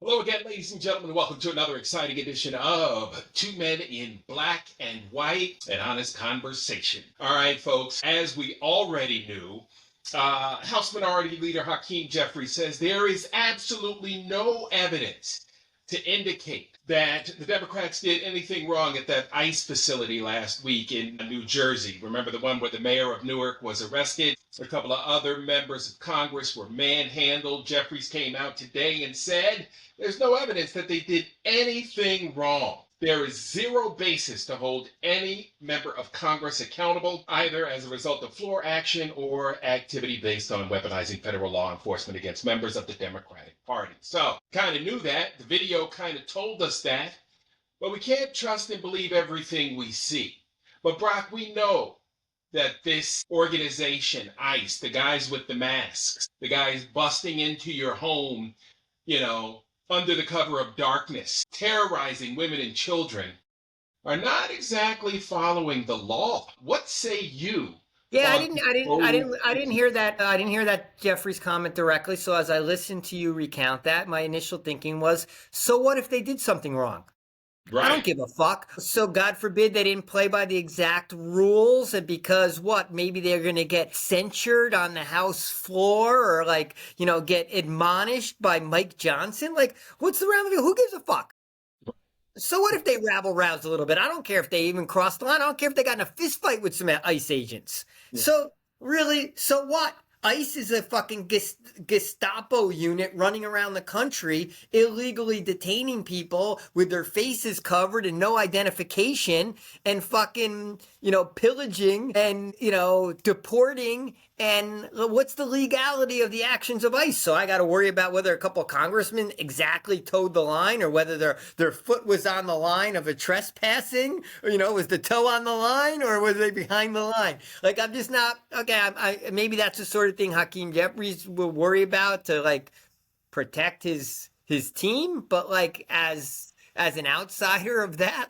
Hello again, ladies and gentlemen. Welcome to another exciting edition of Two Men in Black and White, an honest conversation. All right, folks, as we already knew, House Minority Leader Hakeem Jeffries says there is absolutely no evidence to indicate that the Democrats did anything wrong at that ICE facility last week in New Jersey. Remember the one where the mayor of Newark was arrested? A couple of other members of Congress were manhandled. Jeffries came out today and said there's no evidence that they did anything wrong. There is zero basis to hold any member of Congress accountable, either as a result of floor action or activity based on weaponizing federal law enforcement against members of the Democratic Party. So, kind of knew that. The video kind of told us that. But we can't trust and believe everything we see. But, Brock, we know that this organization, ICE, the guys with the masks, the guys busting into your home, under the cover of darkness, terrorizing women and children, are not exactly following the law. What say you? Yeah, I didn't hear that. I didn't hear that Jeffries comment directly. So as I listened to you recount that, my initial thinking was, so what if they did something wrong? Right. I don't give a fuck. So God forbid they didn't play by the exact rules, and because what? Maybe they're going to get censured on the House floor, or get admonished by Mike Johnson. Like, what's the round of it? Who gives a fuck? So what if they rabble-roused a little bit? I don't care if they even crossed the line. I don't care if they got in a fist fight with some ICE agents. Yeah. So really, so what? ICE is a fucking Gestapo unit running around the country, illegally detaining people with their faces covered and no identification, and fucking, pillaging and, deporting. And what's the legality of the actions of ICE? So I got to worry about whether a couple of congressmen exactly towed the line, or whether their foot was on the line of a trespassing, or, was the toe on the line, or was they behind the line? Like, I'm just not, okay, maybe that's the sort of thing Hakeem Jeffries will worry about to, protect his team. But, as an outsider of that,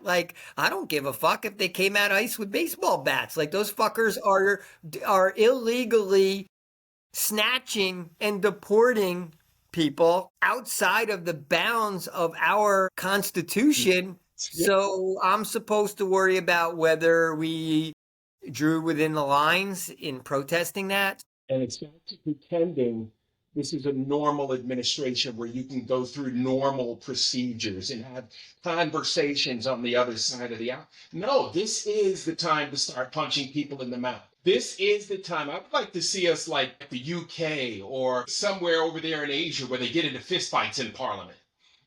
I don't give a fuck if they came at ICE with baseball bats. Like, those fuckers are illegally snatching and deporting people outside of the bounds of our Constitution. So I'm supposed to worry about whether we drew within the lines in protesting that. And it's back to pretending this is a normal administration where you can go through normal procedures and have conversations on the other side of the aisle. No, this is the time to start punching people in the mouth. This is the time. I'd like to see us like the UK or somewhere over there in Asia where they get into fistfights in Parliament.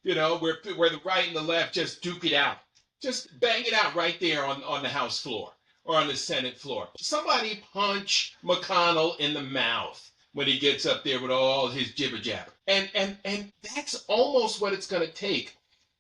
Where the right and the left just duke it out. Just bang it out right there on the House floor or on the Senate floor. Somebody punch McConnell in the mouth when he gets up there with all his jibber jabber. And that's almost what it's going to take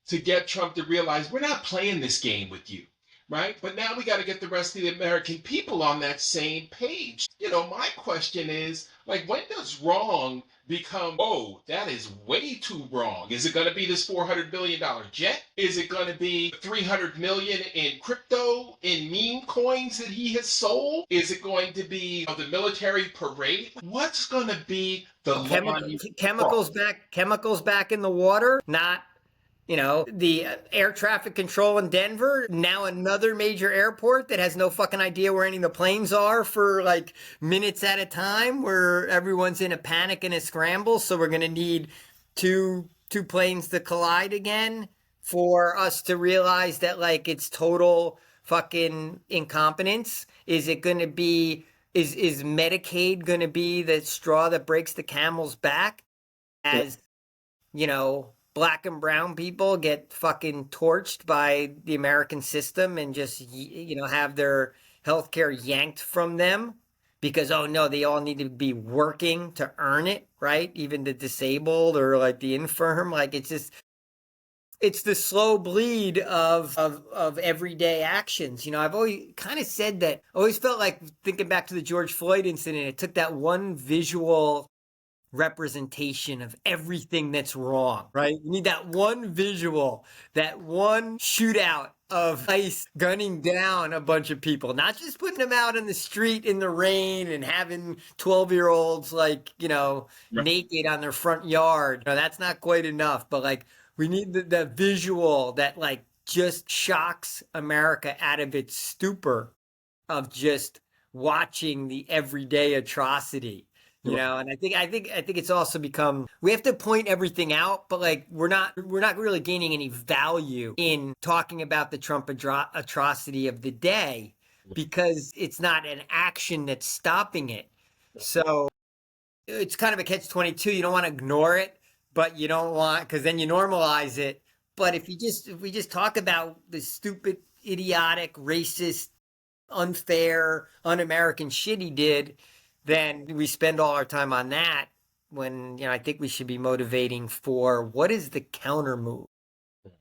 to get Trump to realize we're not playing this game with you, right? But now we got to get the rest of the American people on that same page. My question is, when does wrong become, oh, that is way too wrong? Is it going to be this $400 billion jet? Is it going to be $300 million in crypto, in meme coins that he has sold? Is it going to be the military parade? What's going to be the chemicals back in the water? Not the air traffic control in Denver, now another major airport that has no fucking idea where any of the planes are for minutes at a time, where everyone's in a panic and a scramble. So we're going to need two planes to collide again for us to realize that it's total fucking incompetence. Is it going to be, is Medicaid going to be the straw that breaks the camel's back as, black and brown people get fucking torched by the American system and just, have their health care yanked from them because, oh no, they all need to be working to earn it, right? Even the disabled or the infirm. It's the slow bleed of everyday actions. I've always kind of said that, always felt like, thinking back to the George Floyd incident, it took that one visual representation of everything that's wrong, right? You need that one visual, that one shootout of ICE gunning down a bunch of people, not just putting them out on the street in the rain and having 12-year-olds like, Right. naked on their front yard. No, that's not quite enough, but like we need the visual that like just shocks America out of its stupor of just watching the everyday atrocity. And I think it's also become we have to point everything out, but like we're not really gaining any value in talking about the Trump atrocity of the day because it's not an action that's stopping it. So it's kind of a catch-22. You don't want to ignore it, but you don't want because then you normalize it. But if we just talk about the stupid, idiotic, racist, unfair, un-American shit he did, then we spend all our time on that when, I think we should be motivating for what is the counter move? And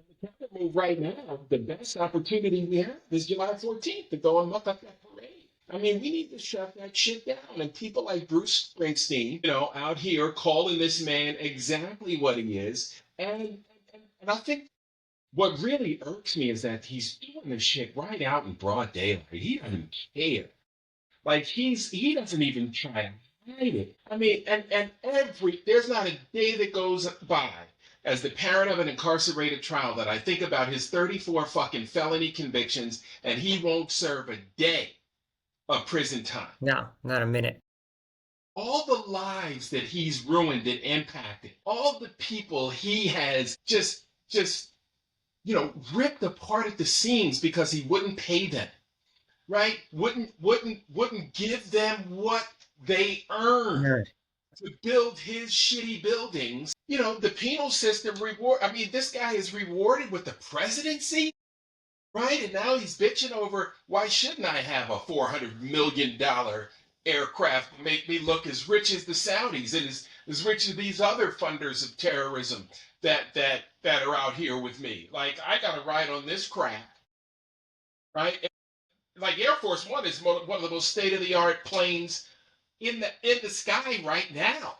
the cabinet move right now, the best opportunity we have is July 14th to go and muck up that parade. I mean, we need to shut that shit down. And people like Bruce Springsteen, out here calling this man exactly what he is. And I think what really irks me is that he's doing this shit right out in broad daylight. He doesn't care. Like he doesn't even try to hide it. I mean, and there's not a day that goes by as the parent of an incarcerated child that I think about his 34 fucking felony convictions and he won't serve a day of prison time. No, not a minute. All the lives that he's ruined and impacted, all the people he has just ripped apart at the seams because he wouldn't pay them, right? Wouldn't give them what they earned Right. to build his shitty buildings. The penal system reward. I mean, this guy is rewarded with the presidency, right? And now he's bitching over why shouldn't I have a $400 million aircraft to make me look as rich as the Saudis and as rich as these other funders of terrorism that are out here with me. Like I got to ride on this crap, right? Like Air Force One is one of the most state of the art planes in the sky right now.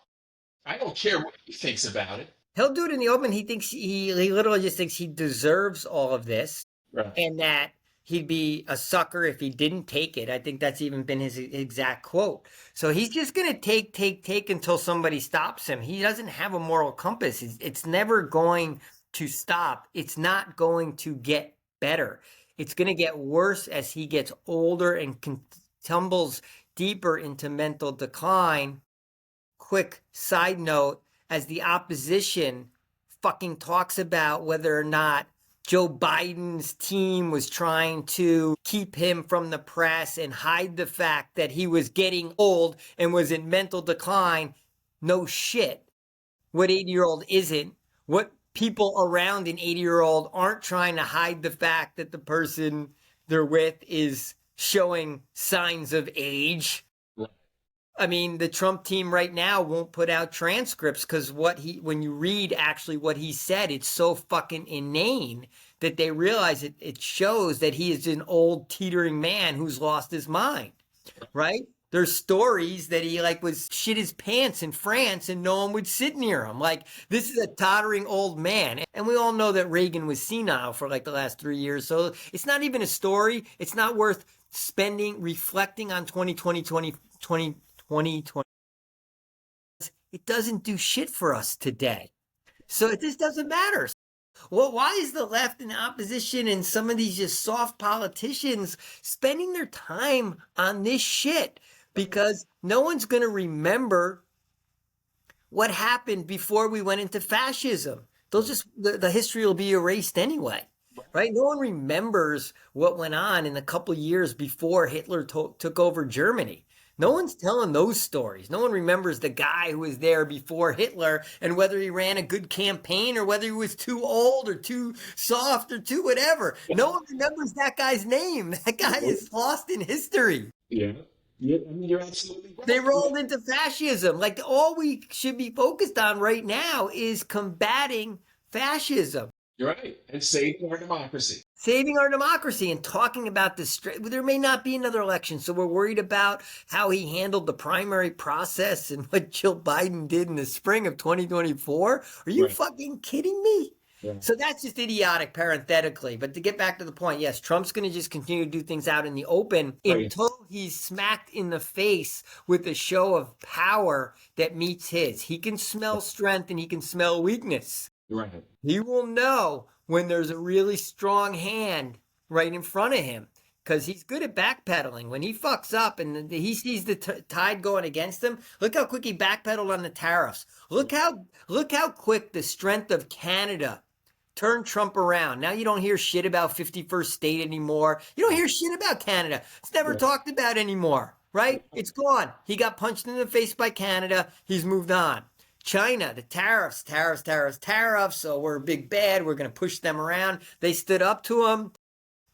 I don't care what he thinks about it. He'll do it in the open. He literally just thinks he deserves all of this Right. and that he'd be a sucker if he didn't take it. I think that's even been his exact quote. So he's just going to take until somebody stops him. He doesn't have a moral compass. It's never going to stop. It's not going to get better. It's going to get worse as he gets older and tumbles deeper into mental decline. Quick side note, as the opposition fucking talks about whether or not Joe Biden's team was trying to keep him from the press and hide the fact that he was getting old and was in mental decline. No shit. What 80-year-old isn't? What people around an 80-year-old aren't trying to hide the fact that the person they're with is showing signs of age. I mean, the Trump team right now won't put out transcripts because when you read actually what he said, it's so fucking inane that they realize it shows that he is an old teetering man who's lost his mind, right? There's stories that he like was shit his pants in France and no one would sit near him. Like this is a tottering old man. And we all know that Reagan was senile for like the last 3 years. So it's not even a story. It's not worth reflecting on 2020. It doesn't do shit for us today. So this doesn't matter. Well, why is the left and the opposition and some of these just soft politicians spending their time on this shit? Because no one's going to remember what happened before we went into fascism. The history will be erased anyway, right? No one remembers what went on in the couple years before Hitler took over Germany. No one's telling those stories. No one remembers the guy who was there before Hitler and whether he ran a good campaign or whether he was too old or too soft or too whatever. No one remembers that guy's name. That guy is lost in history. Yeah. Yeah, I mean, you're absolutely right. They rolled into fascism. Like all we should be focused on right now is combating fascism. You're right. And saving our democracy. Saving our democracy and talking about this. There may not be another election, so we're worried about how he handled the primary process and what Joe Biden did in the spring of 2024. Are you fucking kidding me? Yeah. So that's just idiotic parenthetically. But to get back to the point, yes, Trump's going to just continue to do things out in the open until he's smacked in the face with a show of power that meets his. He can smell strength and he can smell weakness. Right. He will know when there's a really strong hand right in front of him because he's good at backpedaling. When he fucks up and he sees the tide going against him, look how quick he backpedaled on the tariffs. Look how quick the strength of Canada turned Trump around. Now you don't hear shit about 51st state anymore. You don't hear shit about Canada. It's never talked about anymore, right? It's gone. He got punched in the face by Canada. He's moved on. China, the tariffs. So we're big bad. We're going to push them around. They stood up to him,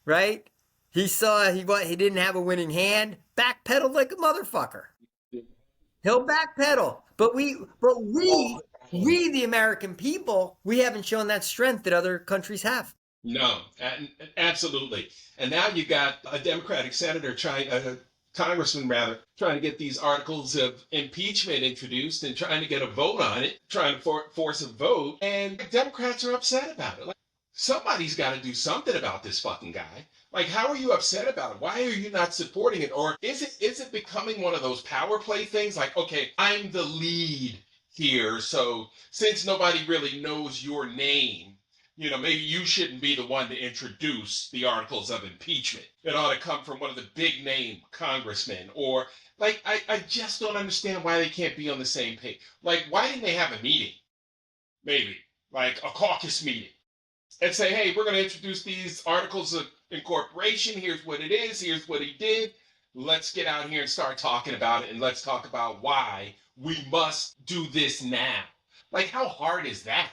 right? He saw he didn't have a winning hand. Backpedaled like a motherfucker. He'll backpedal, but we, the American people, we haven't shown that strength that other countries have. No, absolutely. And now you got a Democratic senator congressman rather, trying to get these articles of impeachment introduced and trying to get a vote on it, trying to force a vote. And Democrats are upset about it. Like, somebody's got to do something about this fucking guy. Like, how are you upset about it? Why are you not supporting it? Or is it becoming one of those power play things? Like, okay, I'm the lead here, so since nobody really knows your name, maybe you shouldn't be the one to introduce the articles of impeachment. It ought to come from one of the big name congressmen. Or, like, I just don't understand why they can't be on the same page. Like, why didn't they have a meeting? Maybe, like a caucus meeting, and say, hey, we're going to introduce these articles of incorporation. Here's what it is. Here's what he did. Let's get out here and start talking about it. And let's talk about why we must do this now. Like, how hard is that?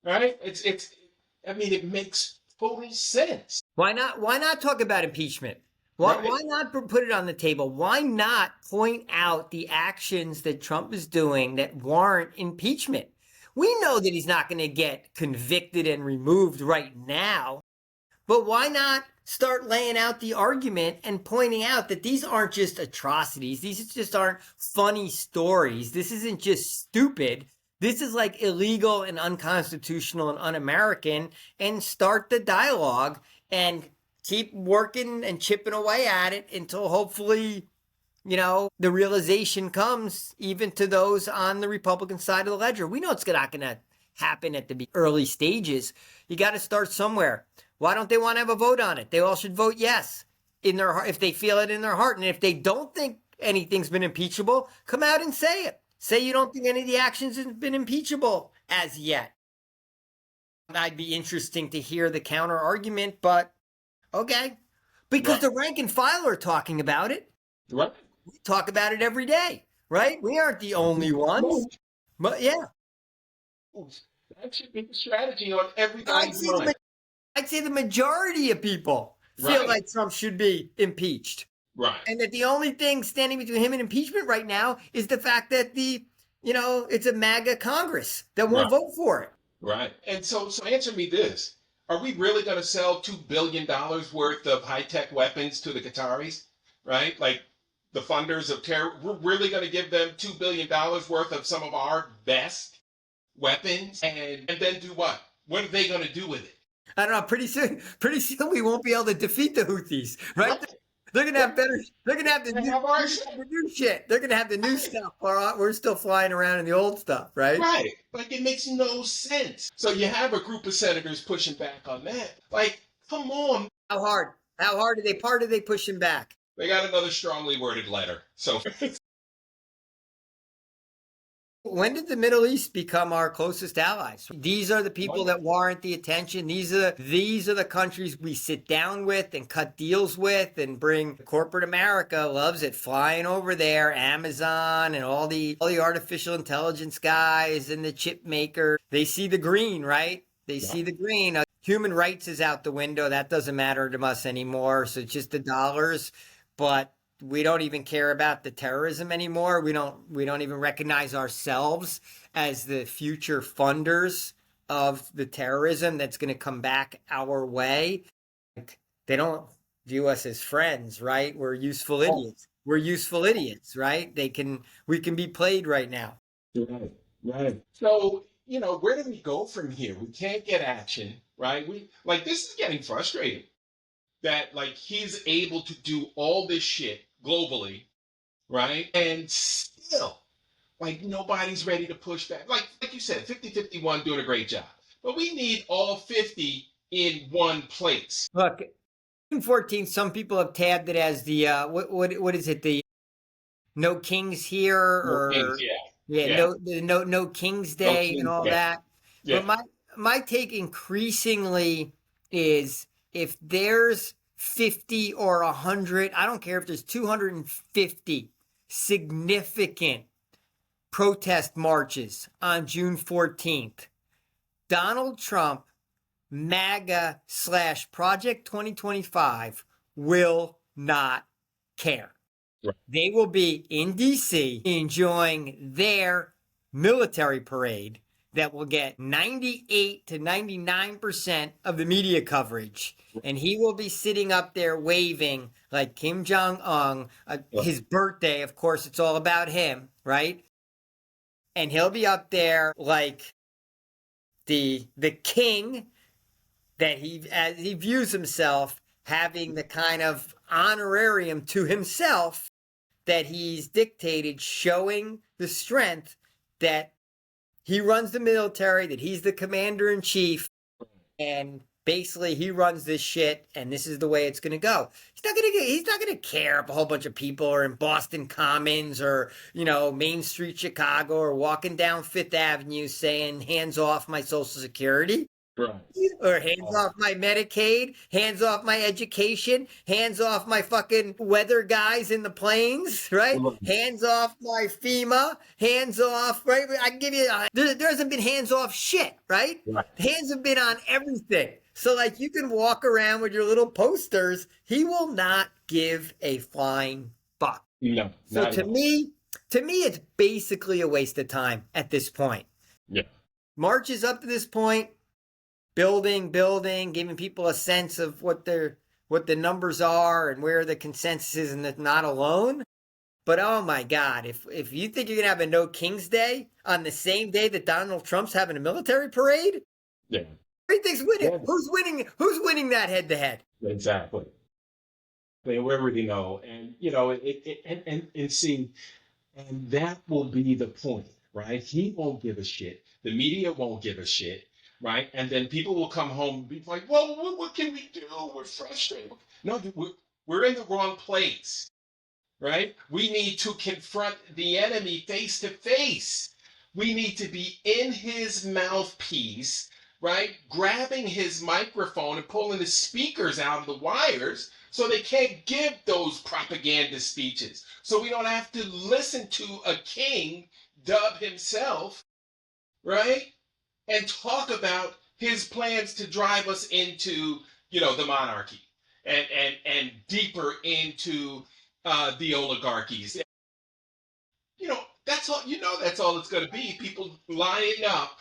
Right? I mean, it makes total sense. Why not talk about impeachment? Why not put it on the table? Why not point out the actions that Trump is doing that warrant impeachment? We know that he's not going to get convicted and removed right now, but why not start laying out the argument and pointing out that these aren't just atrocities. These just aren't funny stories. This isn't just stupid. This is like illegal and unconstitutional and un-American, and start the dialogue and keep working and chipping away at it until hopefully, the realization comes even to those on the Republican side of the ledger. We know it's not going to happen at the early stages. You got to start somewhere. Why don't they want to have a vote on it? They all should vote yes in their heart if they feel it in their heart. And if they don't think anything's been impeachable, come out and say it. Say you don't think any of the actions have been impeachable as yet. That'd be interesting to hear the counter argument, but okay. Because the rank and file are talking about it. Right. We talk about it every day, right? We aren't the only ones. But yeah. That should be the strategy on everybody's mind. I'd say the majority of people feel like Trump should be impeached. Right. And that the only thing standing between him and impeachment right now is the fact that it's a MAGA Congress that won't vote for it. Right. And so answer me this. Are we really going to sell $2 billion worth of high-tech weapons to the Qataris? Right? Like the funders of terror, we're really going to give them $2 billion worth of some of our best weapons and then do what? What are they going to do with it? I don't know. Pretty soon we won't be able to defeat the Houthis, right? They're gonna have better. They're gonna have the new shit. They're gonna have the new stuff. We're still flying around in the old stuff, right? Right. Like, it makes no sense. So you have a group of senators pushing back on that. Like, come on. How hard? How hard are they? Part are they pushing back? They got another strongly worded letter. So. When did the Middle East become our closest allies? These are the people that warrant the attention. These are the countries we sit down with and cut deals with and bring. Corporate America loves it, flying over there, Amazon and all the artificial intelligence guys and the chip maker. They see the green, right? They see the green. Human rights is out the window. That doesn't matter to us anymore. So it's just the dollars. But we don't even care about the terrorism anymore. We don't even recognize ourselves as the future funders of the terrorism that's going to come back our way. They don't view us as friends, right? We're useful idiots. We're useful idiots, right? We can be played right now. Right. So, where do we go from here? We can't get action, right? We like this is getting frustrating that like he's able to do all this shit globally, right? And still, like nobody's ready to push back. Like you said, 50-51 doing a great job. But we need all 50 in one place. Look, June 14th, some people have tabbed it as the what is it, the no kings here, No things, or yeah. yeah, Yeah. no King's No Day and kings, all yeah. that. Yeah. But my take increasingly is, if there's 50 or 100, I don't care if there's 250 significant protest marches on June 14th, Donald Trump, MAGA / Project 2025 will not care. Right. They will be in DC enjoying their military parade that will get 98 to 99% of the media coverage. And he will be sitting up there waving like Kim Jong-un. His birthday, of course, it's all about him, right? And he'll be up there like the king that as he views himself, having the kind of honorarium to himself that he's dictated, showing the strength that he runs the military, that he's the commander in chief, and basically he runs this shit, and this is the way it's going to go. He's not going to care if a whole bunch of people are in Boston Commons or, Main Street, Chicago, or walking down Fifth Avenue saying, hands off my Social Security. Right. Or hands off my Medicaid, hands off my education, hands off my fucking weather guys in the planes, right? Hands off my FEMA, hands off, right? I can give you, there hasn't been hands off shit, right? Right. Hands have been on everything. So like you can walk around with your little posters. He will not give a flying fuck. No. So to me, it's basically a waste of time at this point. Yeah. Marches up to this point, building, giving people a sense of what the numbers are and where the consensus is, and that's not alone. But oh my God, if you think you're gonna have a no King's Day on the same day that Donald Trump's having a military parade, yeah, everything's winning. Yeah. Who's winning? Who's winning that head to head? Exactly. We already know, and and see, and that will be the point, right? He won't give a shit. The media won't give a shit. Right? And then people will come home and be like, well, what can we do? We're frustrated. No, we're in the wrong place, right? We need to confront the enemy face to face. We need to be in his mouthpiece, right? Grabbing his microphone and pulling the speakers out of the wires so they can't give those propaganda speeches. So we don't have to listen to a king dub himself, right? And talk about his plans to drive us into, the monarchy and deeper into the oligarchies. That's all. That's all it's going to be. People lining up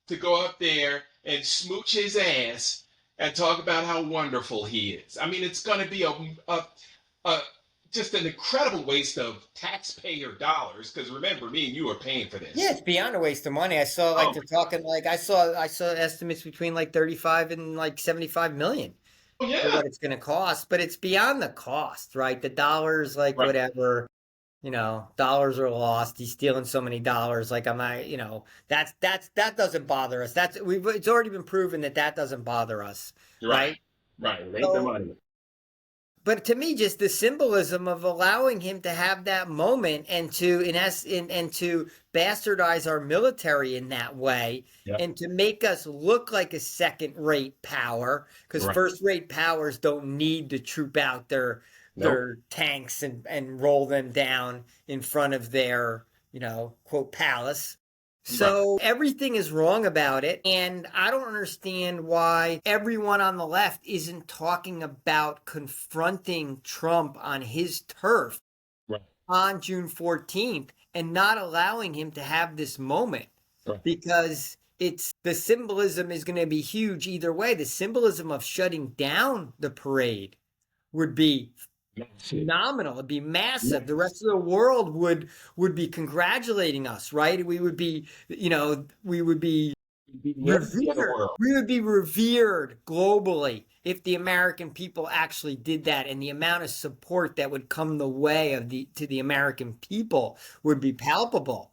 to go up there and smooch his ass and talk about how wonderful he is. I mean, it's going to be a just an incredible waste of taxpayer dollars, because remember, me and you are paying for this. Yeah, it's beyond a waste of money. I saw they're talking like I saw estimates between like 35 and like 75 million for what it's going to cost, but it's beyond the cost, right? The dollars, like right. Whatever, dollars are lost. He's stealing so many dollars. Like I'm not, that doesn't bother us. It's already been proven that doesn't bother us, right? Right. It ain't the money. But to me, just the symbolism of allowing him to have that moment and to and to bastardize our military in that way, and to make us look like a second-rate power, because first-rate powers don't need to troop out their tanks and roll them down in front of their quote palace. So everything is wrong about it, and I don't understand why everyone on the left isn't talking about confronting Trump on his turf on June 14th and not allowing him to have this moment, because the symbolism is going to be huge either way. The symbolism of shutting down the parade would be phenomenal. It'd be massive. The rest of the world would be congratulating us, right? We would be Be the envy of the Revered. world. We would be revered globally if the American people actually did that, and the amount of support that would come the way of the American people would be palpable.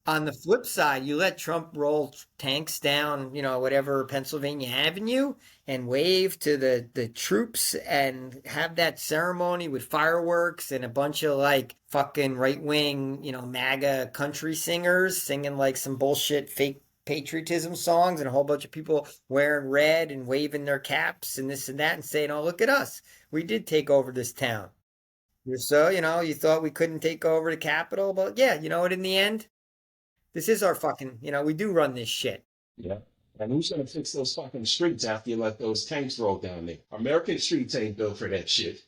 On the flip side, you let Trump roll tanks down, whatever Pennsylvania Avenue and wave to the troops and have that ceremony with fireworks and a bunch of like fucking right wing, MAGA country singers singing like some bullshit fake patriotism songs and a whole bunch of people wearing red and waving their caps and this and that and saying, "Oh, look at us. We did take over this town." So, you thought we couldn't take over the Capitol, but yeah, you know what, in the end, this is our fucking, we do run this shit. Yeah. And who's going to fix those fucking streets after you let those tanks roll down there? American streets ain't built for that shit.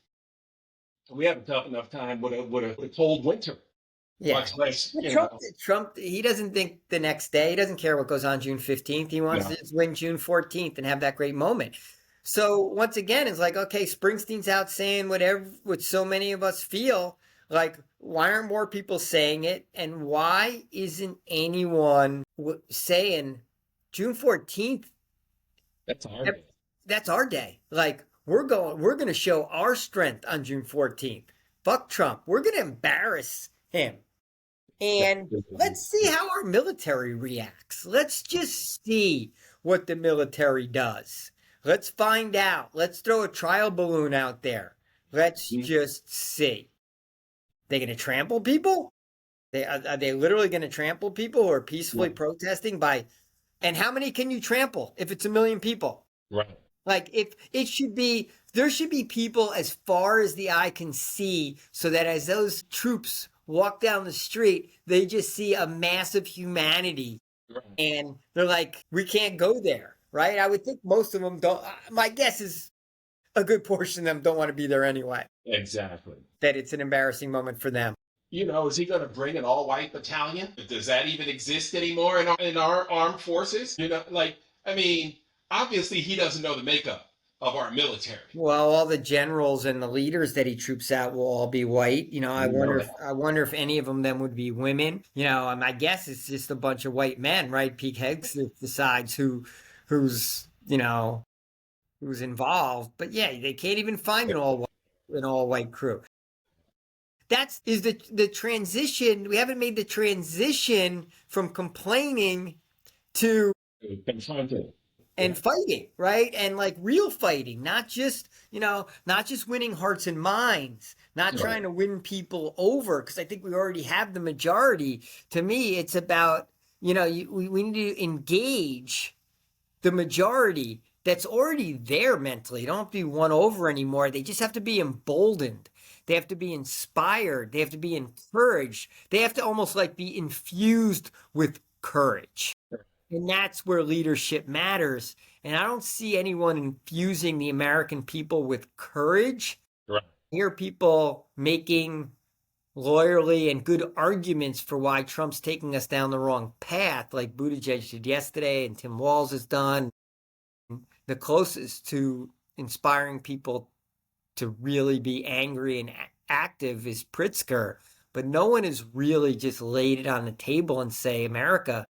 We have a tough enough time with a cold winter. Yeah. Much less, Trump, he doesn't think the next day. He doesn't care what goes on June 15th. He wants no. to just win June 14th and have that great moment. So once again, it's like, okay, Springsteen's out saying what so many of us feel. Like, why aren't more people saying it? And why isn't anyone saying June 14th? That's hard. That's our day. Like, we're going to show our strength on June 14th. Fuck Trump. We're going to embarrass him. And let's see how our military reacts. Let's just see what the military does. Let's find out. Let's throw a trial balloon out there. Let's just see. They going to trample people? Are they literally going to trample people who are peacefully protesting by? And how many can you trample if it's 1 million people? Right. Like, if it should be, there should be people as far as the eye can see, so that as those troops walk down the street, they just see a mass of humanity. Right. And they're like, we can't go there, right? I would think most of them don't. My guess is a good portion of them don't want to be there anyway. Exactly. That it's an embarrassing moment for them. Is he going to bring an all-white battalion? Does that even exist anymore in our armed forces? Obviously he doesn't know the makeup of our military. Well, all the generals and the leaders that he troops out will all be white. I wonder if any of them would be women. My guess is just a bunch of white men, right? Pete Hegseth decides who's involved. But yeah, they can't even find an all white crew. Is the transition. We haven't made the transition from complaining to confronting and fighting, right? And like real fighting, not just winning hearts and minds, not trying to win people over, because I think we already have the majority. To me, it's about, we need to engage the majority that's already there mentally. They don't have to be won over anymore. They just have to be emboldened. They have to be inspired. They have to be encouraged. They have to almost like be infused with courage. And that's where leadership matters. And I don't see anyone infusing the American people with courage. Right. I hear people making lawyerly and good arguments for why Trump's taking us down the wrong path, like Buttigieg did yesterday and Tim Walz has done. The closest to inspiring people to really be angry and active is Pritzker. But no one has really just laid it on the table and say, America,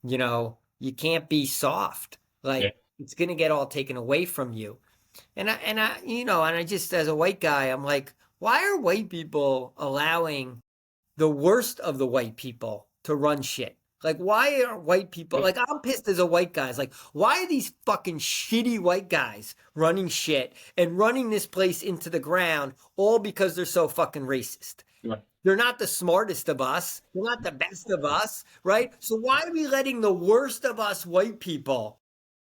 you can't be soft. Like, it's going to get all taken away from you. And I just, as a white guy, I'm like, why are white people allowing the worst of the white people to run shit? Like, why are white people, like, I'm pissed as a white guy. It's like, why are these fucking shitty white guys running shit and running this place into the ground, all because they're so fucking racist? Right. They're not the smartest of us. They're not the best of us, right? So why are we letting the worst of us white people,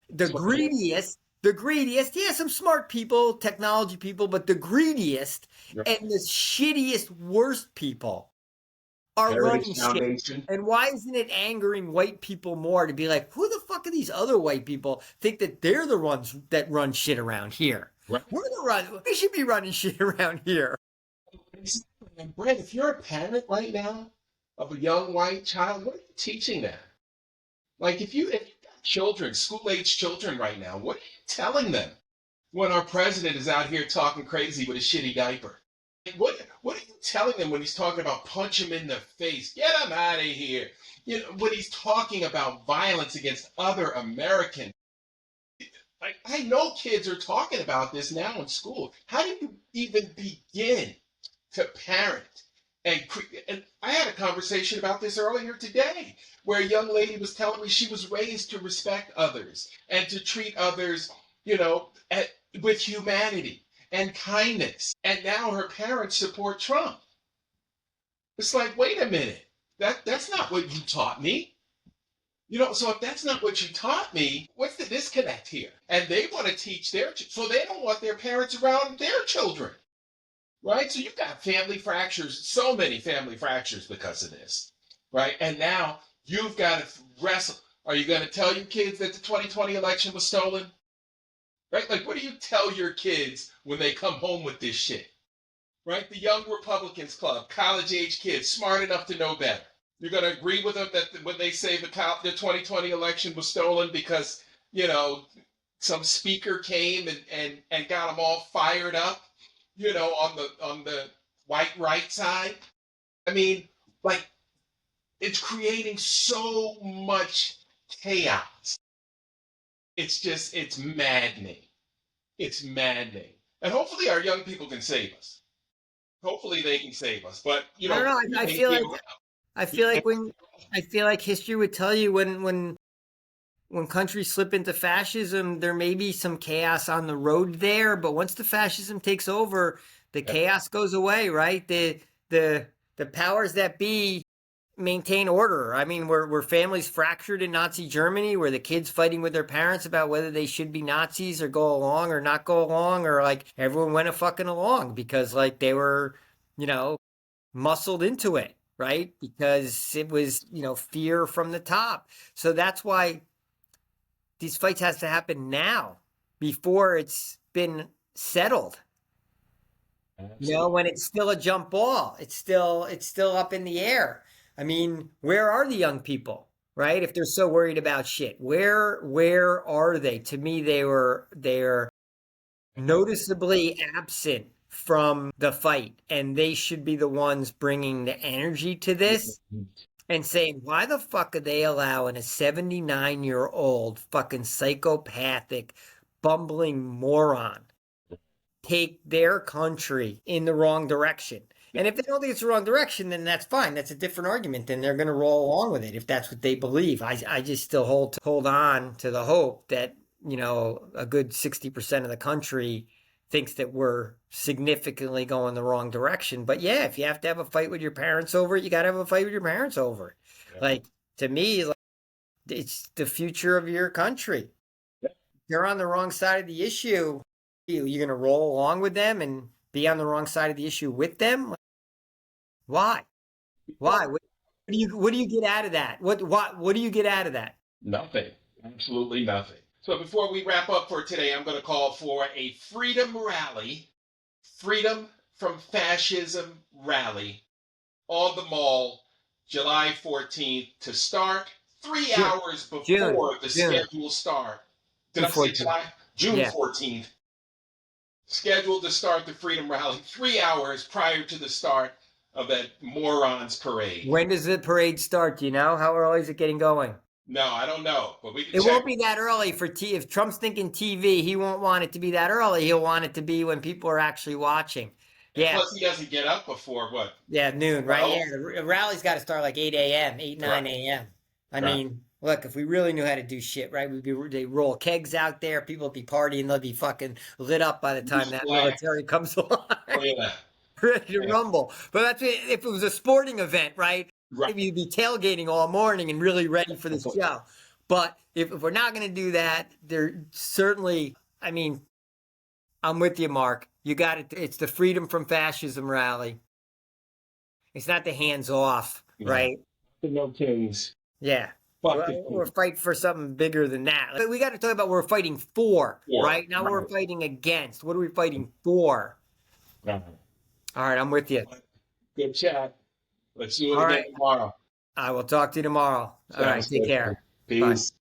the greediest, yeah, some smart people, technology people, but the greediest and the shittiest, worst people are running shit? And why isn't it angering white people more to be like, who the fuck are these other white people think that they're the ones that run shit around here? Right. We should be running shit around here. And Brent, if you're a parent right now of a young white child, what are you teaching them? Like, if you've got children, school-age children right now, what are you telling them when our president is out here talking crazy with a shitty diaper? What are you telling them when he's talking about punch him in the face, get him out of here? When he's talking about violence against other Americans. I know kids are talking about this now in school. How do you even begin to parent? And I had a conversation about this earlier today, where a young lady was telling me she was raised to respect others and to treat others, you know, at, with humanity and kindness. And now her parents support Trump. It's like, wait a minute, that's not what you taught me. So if that's not what you taught me, what's the disconnect here? And they want to teach so they don't want their parents around their children, right? So you've got family fractures, so many family fractures because of this, right? And now you've got to wrestle. Are you going to tell your kids that the 2020 election was stolen? Right? Like, what do you tell your kids when they come home with this shit? Right? The Young Republicans Club, college age kids, smart enough to know better. You're going to agree with them that when they say the 2020 election was stolen because, you know, some speaker came and got them all fired up, on the white right side. I mean, like, it's creating so much chaos. It's maddening. It's maddening. And hopefully our young people can save us. Hopefully they can save us. But, I don't know. you I can't feel get like around. I You feel like can't, history would tell you when countries slip into fascism, there may be some chaos on the road there, but once the fascism takes over, the chaos goes away, right? The powers that be maintain order. I mean, were families fractured in Nazi Germany? Were the kids fighting with their parents about whether they should be Nazis or go along or not go along, or like everyone went a fucking along because like they were, you know, muscled into it, right? Because it was, fear from the top. So that's why these fights has to happen now before it's been settled. When absolutely. it's still a jump ball, it's still up in the air. I mean, where are the young people, right? If they're so worried about shit, where are they? To me, they're noticeably absent from the fight, and they should be the ones bringing the energy to this and saying, why the fuck are they allowing a 79-year-old fucking psychopathic, bumbling moron take their country in the wrong direction? And if they don't think it's the wrong direction, then that's fine. That's a different argument. Then they're going to roll along with it if that's what they believe. I just still hold on to the hope that, a good 60% of the country thinks that we're significantly going the wrong direction. But yeah, if you have to have a fight with your parents over it, you got to have a fight with your parents over it. Yeah. Like, to me, like, it's the future of your country. You're on the wrong side of the issue. You're going to roll along with them and be on the wrong side of the issue with them. Why? Why? What do you get out of that? What do you get out of that? Nothing. Absolutely nothing. So before we wrap up for today, I'm going to call for a freedom rally, freedom from fascism rally on the mall, July 14th to start 3 hours June, before the June, scheduled start. Did June I say 14th. July? June Yeah. 14th. Scheduled to start the Freedom Rally 3 hours prior to the start of that morons parade. When does the parade start? Do you know? How early is it getting going? No, I don't know, but we can It check. won't be that early for If Trump's thinking TV, he won't want it to be that early. He'll want it to be when people are actually watching. And Yeah. plus, he doesn't get up before what, Yeah, noon, right? 12? Yeah, the rally's got to start like 8 a.m., 8, Right, 9 a.m. I right. mean, look, if we really knew how to do shit, right? They roll kegs out there, people would be partying, they'll be fucking lit up by the time Use that black. military comes along, Oh, yeah. ready to Yeah. rumble. But if it was a sporting event, right? Right. Maybe you'd be tailgating all morning and really ready for the show. But if we're not going to do that, there certainly, I mean, I'm with you, Mark. You got it. It's the Freedom from Fascism rally. It's not the hands off, Yeah. right? No kings. Yeah. Fuck the We're kings. fighting for something bigger than that. But we got to talk about what we're fighting for, War. right? Now we're Right. fighting against. What are we fighting for? Right. All right, I'm with you. Good chat. Let's do it All again right. tomorrow. I will talk to you tomorrow. All right, Sounds take good. care. Bye. Peace.